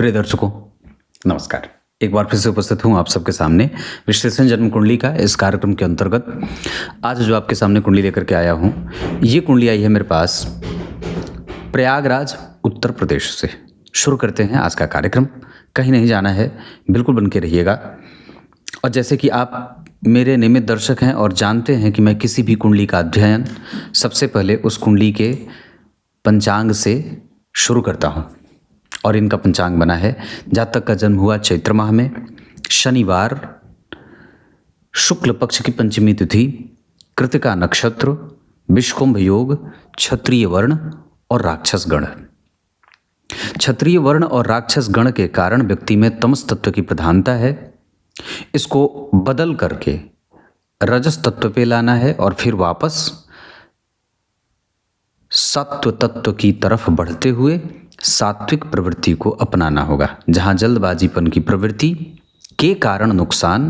प्रिय दर्शकों नमस्कार। एक बार फिर से उपस्थित हूँ आप सबके सामने विश्लेषण जन्म कुंडली का इस कार्यक्रम के अंतर्गत। आज जो आपके सामने कुंडली लेकर के आया हूँ, ये कुंडली आई है मेरे पास प्रयागराज उत्तर प्रदेश से। शुरू करते हैं आज का कार्यक्रम। कहीं नहीं जाना है, बिल्कुल बन के रहिएगा। और जैसे कि आप मेरे नियमित दर्शक हैं और जानते हैं कि मैं किसी भी कुंडली का अध्ययन सबसे पहले उस कुंडली के पंचांग से शुरू करता हूँ। और इनका पंचांग बना है, जातक का जन्म हुआ चैत्र माह में, शनिवार, शुक्ल पक्ष की पंचमी तिथि, कृतिका नक्षत्र, विषकुंभ योग, क्षत्रिय वर्ण और राक्षस गण। क्षत्रिय वर्ण और राक्षस गण के कारण व्यक्ति में तमस तत्व की प्रधानता है। इसको बदल करके रजस तत्व पे लाना है और फिर वापस सत्व तत्व की तरफ बढ़ते हुए सात्विक प्रवृत्ति को अपनाना होगा। जहां जल्दबाजीपन की प्रवृत्ति के कारण नुकसान,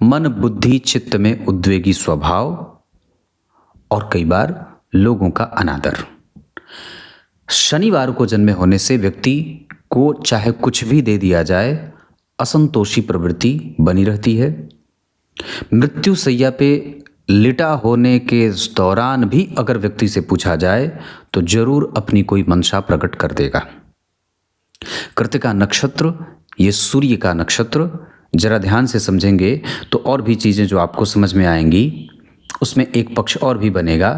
मन बुद्धि चित्त में उद्वेगी स्वभाव और कई बार लोगों का अनादर। शनिवार को जन्मे होने से व्यक्ति को चाहे कुछ भी दे दिया जाए, असंतोषी प्रवृत्ति बनी रहती है। मृत्यु शैया पे लिटा होने के दौरान भी अगर व्यक्ति से पूछा जाए तो जरूर अपनी कोई मंशा प्रकट कर देगा। कृतिका नक्षत्र, ये सूर्य का नक्षत्र, जरा ध्यान से समझेंगे तो और भी चीजें जो आपको समझ में आएंगी। उसमें एक पक्ष और भी बनेगा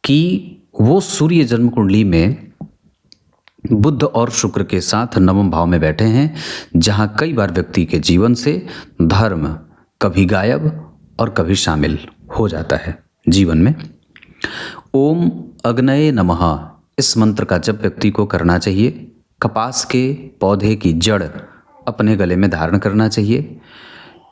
कि वो सूर्य जन्म कुंडली में बुध और शुक्र के साथ नवम भाव में बैठे हैं, जहां कई बार व्यक्ति के जीवन से धर्म कभी गायब और कभी शामिल हो जाता है जीवन में। ओम अग्नये नमः, इस मंत्र का जप व्यक्ति को करना चाहिए। कपास के पौधे की जड़ अपने गले में धारण करना चाहिए।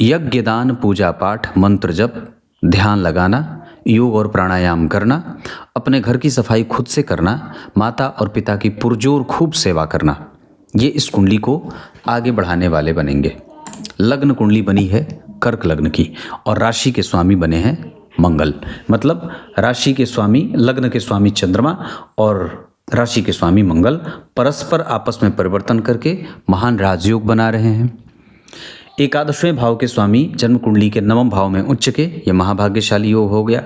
यज्ञ दान पूजा पाठ मंत्र जप ध्यान लगाना, योग और प्राणायाम करना, अपने घर की सफाई खुद से करना, माता और पिता की पुरजोर खूब सेवा करना, ये इस कुंडली को आगे बढ़ाने वाले बनेंगे। लग्न कुंडली बनी है कर्क लग्न की और राशि के स्वामी बने हैं मंगल। मतलब राशि के स्वामी, लग्न के स्वामी चंद्रमा और राशि के स्वामी मंगल परस्पर आपस में परिवर्तन करके महान राजयोग बना रहे हैं। एकादशवें भाव के स्वामी जन्म कुंडली के नवम भाव में उच्च के, यह महाभाग्यशाली योग हो गया।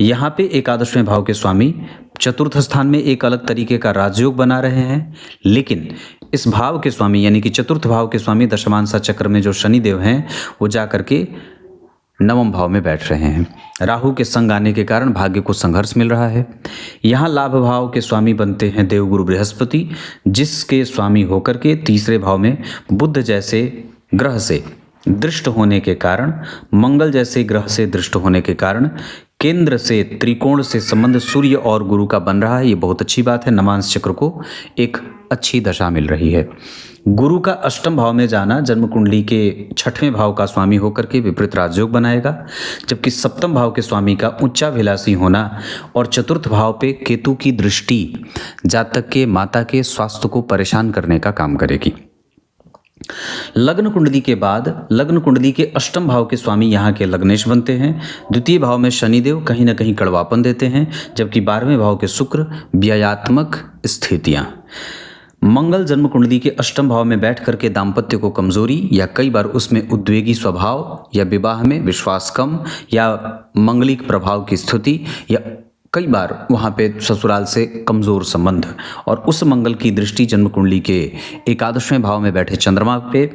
यहाँ पे एकादशवें भाव के स्वामी चतुर्थ स्थान में एक अलग तरीके का राजयोग बना रहे हैं। लेकिन इस भाव के स्वामी यानी कि चतुर्थ भाव के स्वामी दशमांसा चक्र में जो शनिदेव हैं, वो जा करके नवम भाव में बैठ रहे हैं। राहु के संग आने के कारण भाग्य को संघर्ष मिल रहा है। यहाँ लाभ भाव के स्वामी बनते हैं देवगुरु बृहस्पति, जिसके स्वामी होकर के तीसरे भाव में बुध जैसे ग्रह से दृष्ट होने के कारण, मंगल जैसे ग्रह से दृष्ट होने के कारण केंद्र से त्रिकोण से संबंध सूर्य और गुरु का बन रहा है। ये बहुत अच्छी बात है। नवांश चक्र को एक अच्छी दशा मिल रही है। गुरु का अष्टम भाव में जाना जन्म कुंडली के छठवें भाव का स्वामी होकर के विपरीत राजयोग बनाएगा, जबकि सप्तम भाव के स्वामी का उच्चाभिलाषी होना और चतुर्थ भाव पे केतु की दृष्टि जातक के माता के स्वास्थ्य को परेशान करने का काम करेगी। लग्न कुंडली के बाद लग्न कुंडली के अष्टम भाव के स्वामी यहाँ के लग्नेश बनते हैं। द्वितीय भाव में शनिदेव कहीं ना कहीं कड़वापन देते हैं, जबकि 12वें भाव के शुक्र व्ययात्मक स्थितियां। मंगल जन्म कुंडली के अष्टम भाव में बैठ करके दाम्पत्य को कमजोरी या कई बार उसमें उद्वेगी स्वभाव या विवाह में विश्वास कम या मंगलिक प्रभाव की स्थिति या कई बार वहाँ पे ससुराल से कमज़ोर संबंध, और उस मंगल की दृष्टि जन्म कुंडली के एकादशवें भाव में बैठे चंद्रमा पे,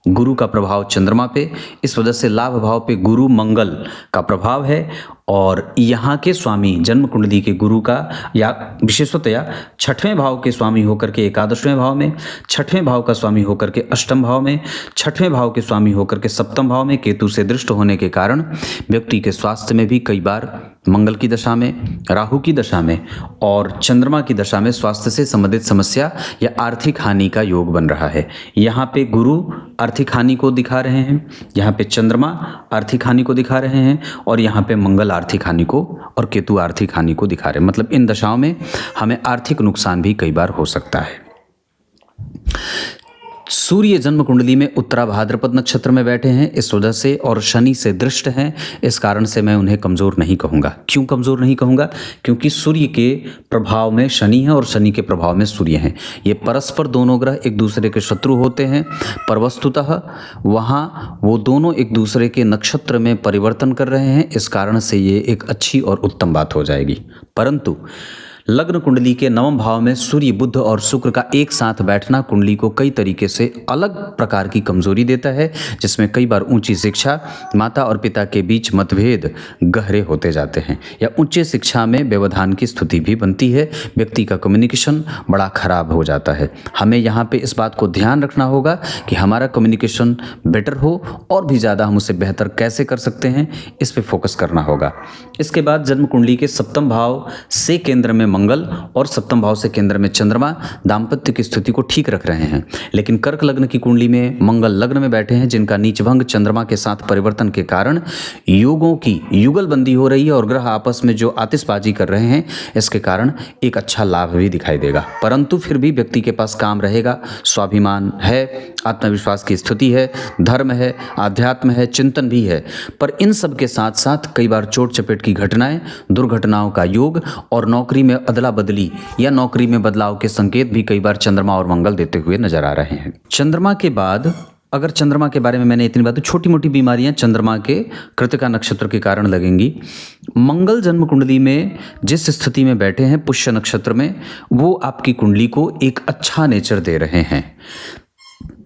गुरु का प्रभाव चंद्रमा पे, इस वजह से लाभ भाव पे गुरु मंगल का प्रभाव है। और यहाँ के स्वामी जन्म कुंडली के गुरु का या विशेषतया छठवें भाव के स्वामी होकर के एकादशवें भाव में, छठवें भाव का स्वामी होकर के अष्टम भाव में, छठवें भाव के स्वामी होकर के सप्तम भाव में केतु से दृष्ट होने के कारण व्यक्ति के स्वास्थ्य में भी कई बार मंगल की दशा में, राहु की दशा में और चंद्रमा की दशा में स्वास्थ्य से संबंधित समस्या या आर्थिक हानि का योग बन रहा है। यहाँ पे गुरु आर्थिक हानि को दिखा रहे हैं, यहाँ पे चंद्रमा आर्थिक हानि को दिखा रहे हैं और यहाँ पे मंगल आर्थिक हानि को और केतु आर्थिक हानि को दिखा रहे हैं। मतलब इन दशाओं में हमें आर्थिक नुकसान भी कई बार हो सकता है। सूर्य जन्म कुंडली में उत्तरा भाद्रपद नक्षत्र में बैठे हैं इस वजह से, और शनि से दृष्ट हैं, इस कारण से मैं उन्हें कमज़ोर नहीं कहूँगा। क्यों कमज़ोर नहीं कहूँगा? क्योंकि सूर्य के प्रभाव में शनि है और शनि के प्रभाव में सूर्य हैं। ये परस्पर दोनों ग्रह एक दूसरे के शत्रु होते हैं, पर वस्तुतः वहाँ वो दोनों एक दूसरे के नक्षत्र में परिवर्तन कर रहे हैं, इस कारण से ये एक अच्छी और उत्तम बात हो जाएगी। परंतु लग्न कुंडली के नवम भाव में सूर्य, बुध और शुक्र का एक साथ बैठना कुंडली को कई तरीके से अलग प्रकार की कमजोरी देता है, जिसमें कई बार ऊंची शिक्षा, माता और पिता के बीच मतभेद गहरे होते जाते हैं, या उच्च शिक्षा में व्यवधान की स्थिति भी बनती है। व्यक्ति का कम्युनिकेशन बड़ा खराब हो जाता है। हमें यहाँ पे इस बात को ध्यान रखना होगा कि हमारा कम्युनिकेशन बेटर हो, और भी ज़्यादा हम उसे बेहतर कैसे कर सकते हैं, इस पे फोकस करना होगा। इसके बाद जन्म कुंडली के सप्तम भाव से केंद्र में मंगल और सप्तम भाव से केंद्र में चंद्रमा दाम्पत्य की स्थिति को ठीक रख रहे हैं, लेकिन कर्क लग्न की कुंडली में मंगल लग्न में बैठे हैं, जिनका नीचभंग चंद्रमा के साथ परिवर्तन के कारण योगों की युगलबंदी हो रही है और ग्रह आपस में जो आतिशबाजी कर रहे हैं, इसके कारण एक अच्छा लाभ भी दिखाई देगा। परंतु फिर भी व्यक्ति के पास काम रहेगा, स्वाभिमान है, आत्मविश्वास की स्थिति है, धर्म है, आध्यात्म है, चिंतन भी है, पर इन सब के साथ साथ कई बार चोट चपेट की घटनाएं, दुर्घटनाओं का योग और नौकरी में अदला बदली या नौकरी में बदलाव के संकेत भी कई बार चंद्रमा और मंगल देते हुए नजर आ रहे हैं। चंद्रमा के बाद अगर चंद्रमा के बारे में मैंने इतनी बात, छोटी मोटी बीमारियां चंद्रमा के कृतिका नक्षत्र के कारण लगेंगी। मंगल जन्म कुंडली में जिस स्थिति में बैठे हैं पुष्य नक्षत्र में, वो आपकी कुंडली को एक अच्छा नेचर दे रहे हैं।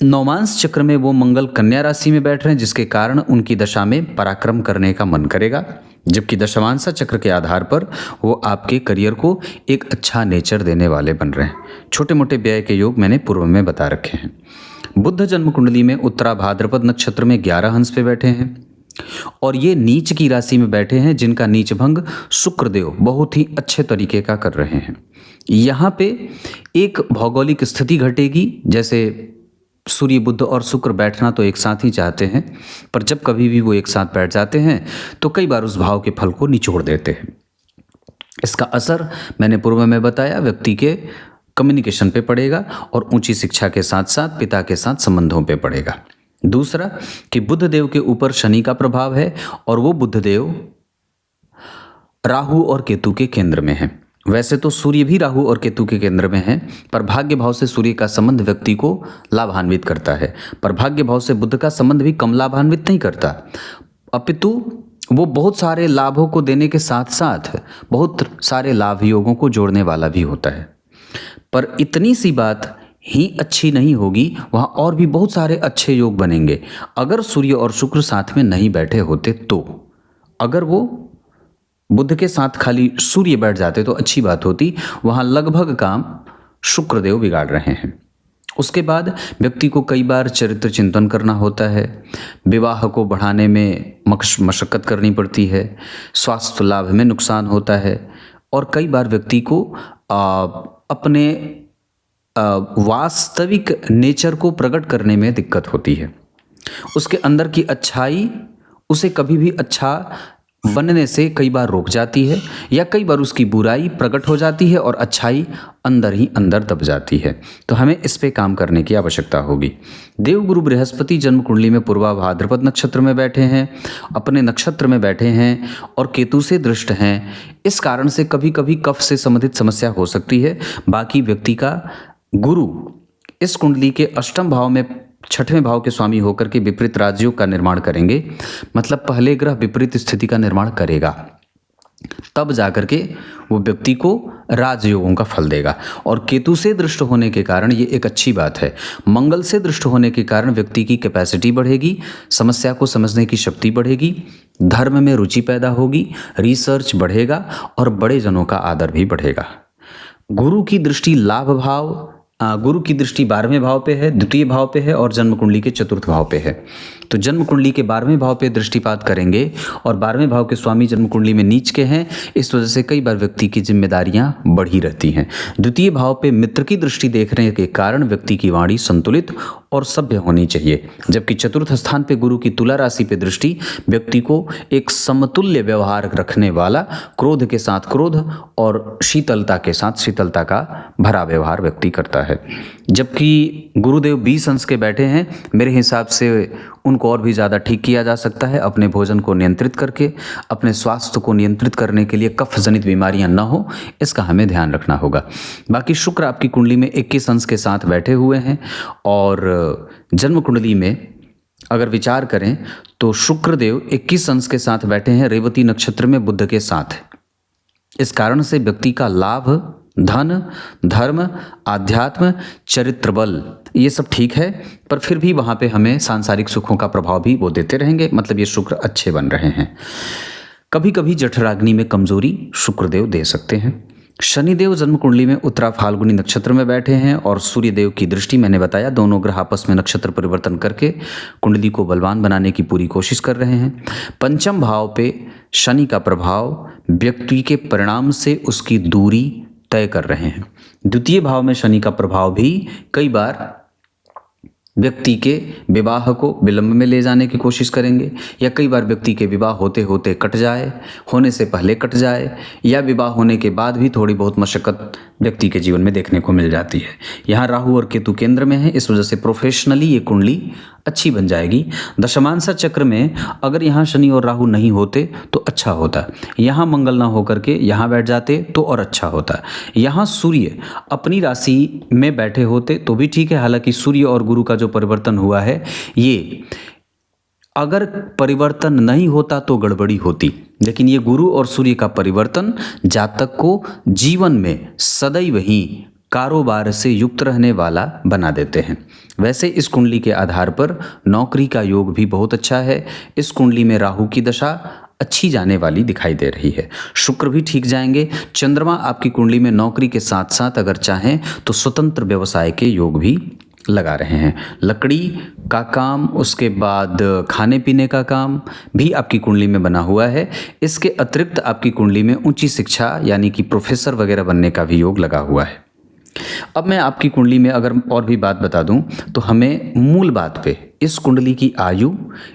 नौमांस चक्र में वो मंगल कन्या राशि में बैठ रहे हैं, जिसके कारण उनकी दशा में पराक्रम करने का मन करेगा, जबकि दशमांश चक्र के आधार पर वो आपके करियर को एक अच्छा नेचर देने वाले बन रहे हैं। छोटे मोटे व्यय के योग मैंने पूर्व में बता रखे हैं। बुध जन्म कुंडली में उत्तरा भाद्रपद नक्षत्र में 11 हंस पे बैठे हैं, और ये नीच की राशि में बैठे हैं, जिनका नीच भंग शुक्रदेव बहुत ही अच्छे तरीके का कर रहे हैं। यहाँ पे एक भौगोलिक स्थिति घटेगी, जैसे सूर्य, बुध और शुक्र बैठना तो एक साथ ही चाहते हैं, पर जब कभी भी वो एक साथ बैठ जाते हैं तो कई बार उस भाव के फल को निचोड़ देते हैं। इसका असर मैंने पूर्व में बताया, व्यक्ति के कम्युनिकेशन पे पड़ेगा और ऊंची शिक्षा के साथ साथ पिता के साथ संबंधों पे पड़ेगा। दूसरा कि बुध देव के ऊपर शनि का प्रभाव है, और वो बुध देव राहु और केतु के केंद्र में है। वैसे तो सूर्य भी राहु और केतु के केंद्र में है, पर भाग्य भाव से सूर्य का संबंध व्यक्ति को लाभान्वित करता है, पर भाग्य भाव से बुध का संबंध भी कम लाभान्वित नहीं करता, अपितु वो बहुत सारे लाभों को देने के साथ साथ बहुत सारे लाभ योगों को जोड़ने वाला भी होता है। पर इतनी सी बात ही अच्छी नहीं होगी, वहाँ और भी बहुत सारे अच्छे योग बनेंगे अगर सूर्य और शुक्र साथ में नहीं बैठे होते तो। अगर वो बुध के साथ खाली सूर्य बैठ जाते तो अच्छी बात होती, वहाँ लगभग काम शुक्रदेव बिगाड़ रहे हैं। उसके बाद व्यक्ति को कई बार चरित्र चिंतन करना होता है, विवाह को बढ़ाने में मशक्कत करनी पड़ती है, स्वास्थ्य लाभ में नुकसान होता है, और कई बार व्यक्ति को अपने वास्तविक नेचर को प्रकट करने में दिक्कत होती है। उसके अंदर की अच्छाई उसे कभी भी अच्छा बनने से कई बार रोक जाती है, या कई बार उसकी बुराई प्रकट हो जाती है और अच्छाई अंदर ही अंदर दब जाती है। तो हमें इस पे काम करने की आवश्यकता होगी। देवगुरु बृहस्पति जन्म कुंडली में पूर्वा भाद्रपद नक्षत्र में बैठे हैं, अपने नक्षत्र में बैठे हैं और केतु से दृष्ट हैं। इस कारण से कभी कभी कफ से संबंधित समस्या हो सकती है। बाकी व्यक्ति का गुरु इस कुंडली के अष्टम भाव में छठवें भाव के स्वामी होकर के विपरीत राजयोग का निर्माण करेंगे, मतलब पहले ग्रह विपरीत स्थिति का निर्माण करेगा, तब जाकर के वो व्यक्ति को राजयोगों का फल देगा। और केतु से दृष्ट होने के कारण ये एक अच्छी बात है। मंगल से दृष्ट होने के कारण व्यक्ति की कैपेसिटी बढ़ेगी, समस्या को समझने की शक्ति बढ़ेगी, धर्म में रुचि पैदा होगी, रिसर्च बढ़ेगा और बड़े जनों का आदर भी बढ़ेगा। गुरु की दृष्टि लाभ भाव, गुरु की दृष्टि 12वें भाव पे है, द्वितीय भाव पे है और जन्म कुंडली के चतुर्थ भाव पे है। तो जन्म कुंडली के 12वें भाव पे दृष्टिपात करेंगे और 12वें भाव के स्वामी जन्म कुंडली में नीच के हैं, इस वजह से कई बार व्यक्ति की जिम्मेदारियां बढ़ी रहती हैं। द्वितीय भाव पे मित्र की दृष्टि देखने के कारण व्यक्ति की वाणी संतुलित और सभ्य होनी चाहिए, जबकि चतुर्थ स्थान पे गुरु की तुला राशि पे दृष्टि व्यक्ति को एक समतुल्य व्यवहार रखने वाला, क्रोध के साथ क्रोध और शीतलता के साथ शीतलता का भरा व्यवहार व्यक्ति करता है। जबकि गुरुदेव 20 अंश के बैठे हैं, मेरे हिसाब से उनको और भी ज़्यादा ठीक किया जा सकता है अपने भोजन को नियंत्रित करके, अपने स्वास्थ्य को नियंत्रित करने के लिए कफ जनित बीमारियां न हो, इसका हमें ध्यान रखना होगा। बाकी शुक्र आपकी कुंडली में 21 अंश के साथ बैठे हुए हैं और जन्म कुंडली में अगर विचार करें तो शुक्रदेव 21 अंश के साथ बैठे हैं रेवती नक्षत्र में बुध के साथ। इस कारण से व्यक्ति का लाभ, धन, धर्म, आध्यात्म, चरित्र बल ये सब ठीक है, पर फिर भी वहाँ पे हमें सांसारिक सुखों का प्रभाव भी वो देते रहेंगे, मतलब ये शुक्र अच्छे बन रहे हैं। कभी कभी जठराग्नि में कमजोरी शुक्रदेव दे सकते हैं। शनिदेव जन्म कुंडली में उत्तरा फाल्गुनी नक्षत्र में बैठे हैं और सूर्यदेव की दृष्टि, मैंने बताया दोनों ग्रह आपस में नक्षत्र परिवर्तन करके कुंडली को बलवान बनाने की पूरी कोशिश कर रहे हैं। पंचम भाव पे शनि का प्रभाव व्यक्ति के परिणाम से उसकी दूरी तय कर रहे हैं। द्वितीय भाव में शनि का प्रभाव भी कई बार व्यक्ति के विवाह को विलंब में ले जाने की कोशिश करेंगे, या कई बार व्यक्ति के विवाह होते होते कट जाए, होने से पहले कट जाए, या विवाह होने के बाद भी थोड़ी बहुत मशक्कत व्यक्ति के जीवन में देखने को मिल जाती है। यहाँ राहु और केतु केंद्र में है, इस वजह से प्रोफेशनली ये कुंडली अच्छी बन जाएगी। दशमांश चक्र में अगर यहाँ शनि और राहु नहीं होते तो अच्छा होता, यहाँ मंगल ना होकर के यहाँ बैठ जाते तो और अच्छा होता, यहाँ सूर्य अपनी राशि में बैठे होते तो भी ठीक है। हालांकि सूर्य और गुरु का जो परिवर्तन हुआ है, ये अगर परिवर्तन नहीं होता तो गड़बड़ी होती, लेकिन ये गुरु और सूर्य का परिवर्तन जातक को जीवन में सदैव ही कारोबार से युक्त रहने वाला बना देते हैं। वैसे इस कुंडली के आधार पर नौकरी का योग भी बहुत अच्छा है। इस कुंडली में राहु की दशा अच्छी जाने वाली दिखाई दे रही है, शुक्र भी ठीक जाएंगे। चंद्रमा आपकी कुंडली में नौकरी के साथ साथ अगर चाहें तो स्वतंत्र व्यवसाय के योग भी लगा रहे हैं। लकड़ी का काम, उसके बाद खाने पीने का काम भी आपकी कुंडली में बना हुआ है। इसके अतिरिक्त आपकी कुंडली में उच्च शिक्षा यानी कि प्रोफेसर वगैरह बनने का भी योग लगा हुआ है। अब मैं आपकी कुंडली में अगर और भी बात बता दूं तो हमें मूल बात पे इस कुंडली की आयु,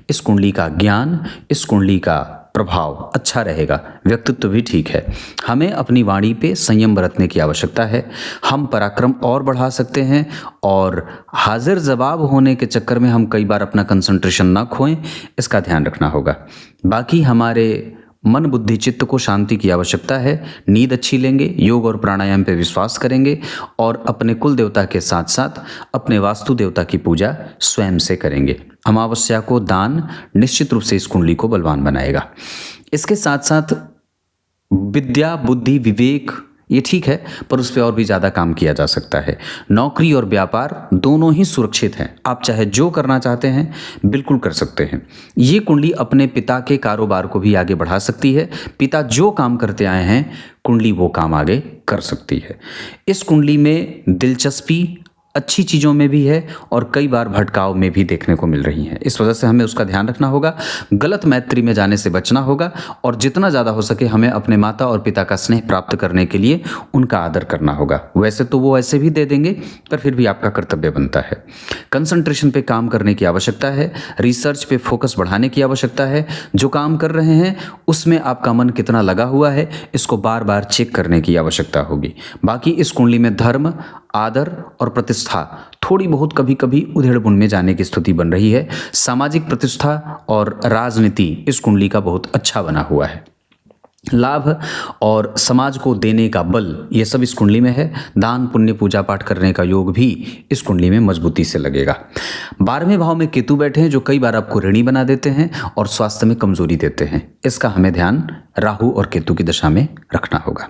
इस कुंडली का ज्ञान, इस कुंडली का प्रभाव अच्छा रहेगा, व्यक्तित्व भी ठीक है। हमें अपनी वाणी पे संयम बरतने की आवश्यकता है। हम पराक्रम और बढ़ा सकते हैं और हाजिर जवाब होने के चक्कर में हम कई बार अपना कंसंट्रेशन ना खोएं, इसका ध्यान रखना होगा। बाकी हमारे मन बुद्धि चित्त को शांति की आवश्यकता है। नींद अच्छी लेंगे, योग और प्राणायाम पे विश्वास करेंगे और अपने कुल देवता के साथ साथ अपने वास्तु देवता की पूजा स्वयं से करेंगे। अमावस्या को दान निश्चित रूप से इस कुंडली को बलवान बनाएगा। इसके साथ साथ विद्या, बुद्धि, विवेक ये ठीक है, पर उस पर और भी ज़्यादा काम किया जा सकता है। नौकरी और व्यापार दोनों ही सुरक्षित हैं, आप चाहे जो करना चाहते हैं बिल्कुल कर सकते हैं। ये कुंडली अपने पिता के कारोबार को भी आगे बढ़ा सकती है। पिता जो काम करते आए हैं कुंडली वो काम आगे कर सकती है। इस कुंडली में दिलचस्पी अच्छी चीज़ों में भी है और कई बार भटकाव में भी देखने को मिल रही हैं। इस वजह से हमें उसका ध्यान रखना होगा, गलत मैत्री में जाने से बचना होगा और जितना ज़्यादा हो सके हमें अपने माता और पिता का स्नेह प्राप्त करने के लिए उनका आदर करना होगा। वैसे तो वो ऐसे भी दे देंगे, पर फिर भी आपका कर्तव्य बनता है। कंसंट्रेशन पे काम करने की आवश्यकता है, रिसर्च पे फोकस बढ़ाने की आवश्यकता है। जो काम कर रहे हैं उसमें आपका मन कितना लगा हुआ है, इसको बार बार चेक करने की आवश्यकता होगी। बाकी इस कुंडली में धर्म, आदर और प्रतिष्ठा थोड़ी बहुत कभी कभी उधेड़-बुन में जाने की स्थिति बन रही है। सामाजिक प्रतिष्ठा और राजनीति इस कुंडली का बहुत अच्छा बना हुआ है। लाभ और समाज को देने का बल ये सब इस कुंडली में है। दान पुण्य पूजा पाठ करने का योग भी इस कुंडली में मजबूती से लगेगा। 12वें भाव में केतु बैठे हैं जो कई बार आपको ऋणी बना देते हैं और स्वास्थ्य में कमजोरी देते हैं। इसका हमें ध्यान राहु और केतु की दशा में रखना होगा।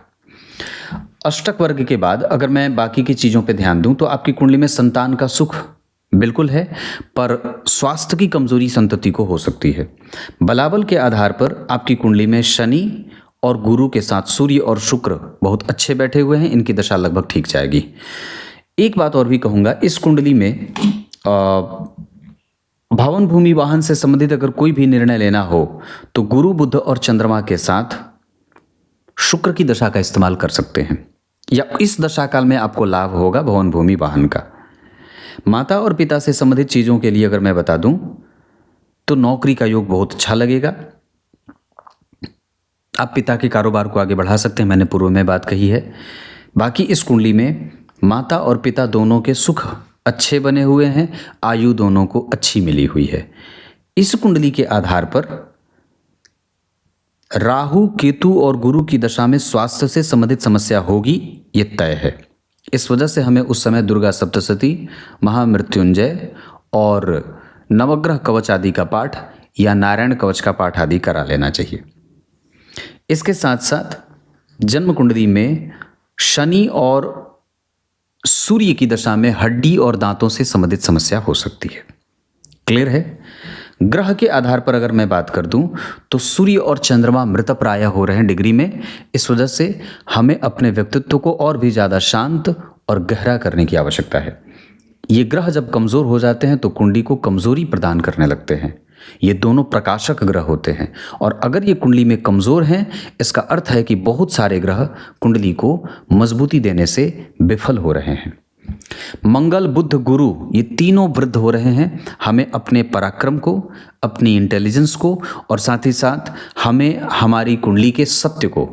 अष्टक वर्ग के बाद अगर मैं बाकी की चीज़ों पे ध्यान दूं तो आपकी कुंडली में संतान का सुख बिल्कुल है, पर स्वास्थ्य की कमजोरी संतति को हो सकती है। बलाबल के आधार पर आपकी कुंडली में शनि और गुरु के साथ सूर्य और शुक्र बहुत अच्छे बैठे हुए हैं, इनकी दशा लगभग ठीक जाएगी। एक बात और भी कहूँगा, इस कुंडली में भवन भूमि वाहन से संबंधित अगर कोई भी निर्णय लेना हो तो गुरु बुध और चंद्रमा के साथ शुक्र की दशा का इस्तेमाल कर सकते हैं, या इस दशा काल में आपको लाभ होगा भवन भूमि वाहन का। माता और पिता से संबंधित चीज़ों के लिए अगर मैं बता दूं तो नौकरी का योग बहुत अच्छा लगेगा। आप पिता के कारोबार को आगे बढ़ा सकते हैं, मैंने पूर्व में बात कही है। बाकी इस कुंडली में माता और पिता दोनों के सुख अच्छे बने हुए हैं, आयु दोनों को अच्छी मिली हुई है। इस कुंडली के आधार पर राहु केतु और गुरु की दशा में स्वास्थ्य से संबंधित समस्या होगी, ये तय है। इस वजह से हमें उस समय दुर्गा सप्तशती, महामृत्युंजय और नवग्रह कवच आदि का पाठ या नारायण कवच का पाठ आदि करा लेना चाहिए। इसके साथ साथ जन्म कुंडली में शनि और सूर्य की दशा में हड्डी और दांतों से संबंधित समस्या हो सकती है। क्लियर है? ग्रह के आधार पर अगर मैं बात कर दूं तो सूर्य और चंद्रमा मृतप्राय हो रहे हैं डिग्री में। इस वजह से हमें अपने व्यक्तित्व को और भी ज़्यादा शांत और गहरा करने की आवश्यकता है। ये ग्रह जब कमज़ोर हो जाते हैं तो कुंडली को कमज़ोरी प्रदान करने लगते हैं। ये दोनों प्रकाशक ग्रह होते हैं, और अगर ये कुंडली में कमज़ोर हैं, इसका अर्थ है कि बहुत सारे ग्रह कुंडली को मजबूती देने से विफल हो रहे हैं। मंगल, बुध, गुरु ये तीनों वृद्ध हो रहे हैं। हमें अपने पराक्रम को, अपनी इंटेलिजेंस को और साथ ही साथ हमें हमारी कुंडली के सत्य को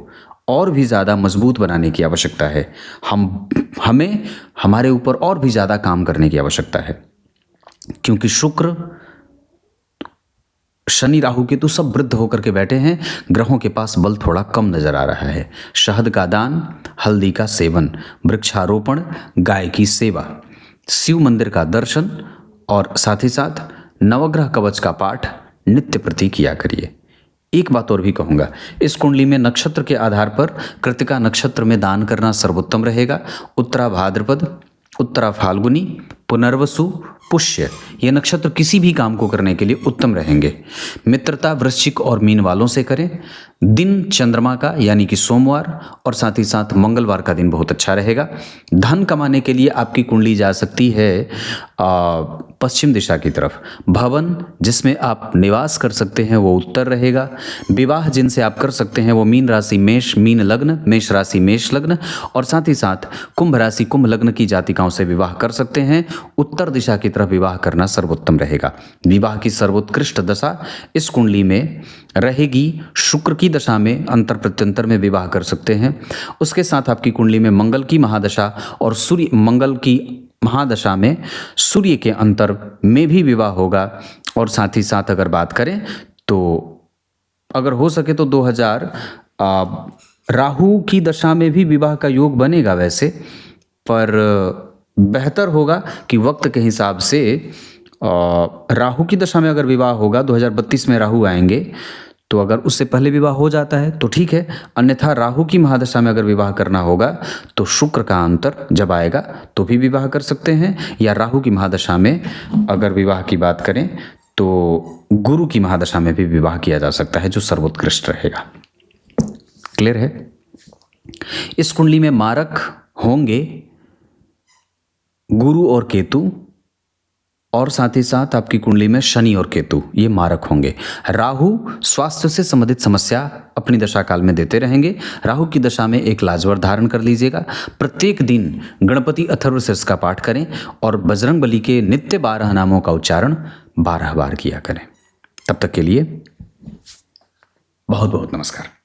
और भी ज़्यादा मजबूत बनाने की आवश्यकता है। हमें हमारे ऊपर और भी ज़्यादा काम करने की आवश्यकता है, क्योंकि शुक्र, शनि, राहु, केतु सब वृद्ध होकर के बैठे हैं। ग्रहों के पास बल थोड़ा कम नजर आ रहा है। शहद का दान, हल्दी का सेवन, वृक्षारोपण, गाय की सेवा, शिव मंदिर का दर्शन और साथ ही साथ नवग्रह कवच का पाठ नित्य प्रति किया करिए। एक बात और भी कहूँगा, इस कुंडली में नक्षत्र के आधार पर कृत्तिका नक्षत्र में दान करना सर्वोत्तम रहेगा। उत्तरा भाद्रपद, उत्तरा फाल्गुनी, पुनर्वसु, पुष्य ये नक्षत्र किसी भी काम को करने के लिए उत्तम रहेंगे। मित्रता वृश्चिक और मीन वालों से करें। दिन चंद्रमा का यानी कि सोमवार और साथ ही साथ मंगलवार का दिन बहुत अच्छा रहेगा। धन कमाने के लिए आपकी कुंडली जा सकती है पश्चिम दिशा की तरफ। भवन जिसमें आप निवास कर सकते हैं वो उत्तर रहेगा। विवाह जिनसे आप कर सकते हैं वो मीन राशि मेष मीन लग्न, मेष राशि मेष लग्न और साथ ही साथ कुंभ राशि कुंभ लग्न की जातिकाओं से विवाह कर सकते हैं। उत्तर दिशा की तरफ विवाह करना सर्वोत्तम रहेगा। विवाह की सर्वोत्कृष्ट दशा इस कुंडली में रहेगी। शुक्र की दशा में अंतर प्रत्यंतर में विवाह कर सकते हैं। उसके साथ आपकी कुंडली में मंगल की महादशा और सूर्य, मंगल की महादशा में सूर्य के अंतर में भी विवाह होगा। और साथ ही साथ अगर बात करें तो अगर हो सके तो 2000 राहु की दशा में भी विवाह का योग बनेगा वैसे, पर बेहतर होगा कि वक्त के हिसाब से राहु की दशा में अगर विवाह होगा, 2032 में राहु आएंगे, तो अगर उससे पहले विवाह हो जाता है तो ठीक है। अन्यथा राहु की महादशा में अगर विवाह करना होगा तो शुक्र का अंतर जब आएगा तो भी विवाह कर सकते हैं, या राहु की महादशा में अगर विवाह की बात करें तो गुरु की महादशा में भी विवाह किया जा सकता है, जो सर्वोत्कृष्ट रहेगा। क्लियर है? इस कुंडली में मारक होंगे गुरु और केतु, और साथ ही साथ आपकी कुंडली में शनि और केतु ये मारक होंगे। राहु स्वास्थ्य से संबंधित समस्या अपनी दशा काल में देते रहेंगे। राहु की दशा में एक लाजवर धारण कर लीजिएगा। प्रत्येक दिन गणपति अथर्वशीर्ष का पाठ करें और बजरंग बली के नित्य 12 नामों का उच्चारण 12 बार किया करें। तब तक के लिए बहुत बहुत नमस्कार।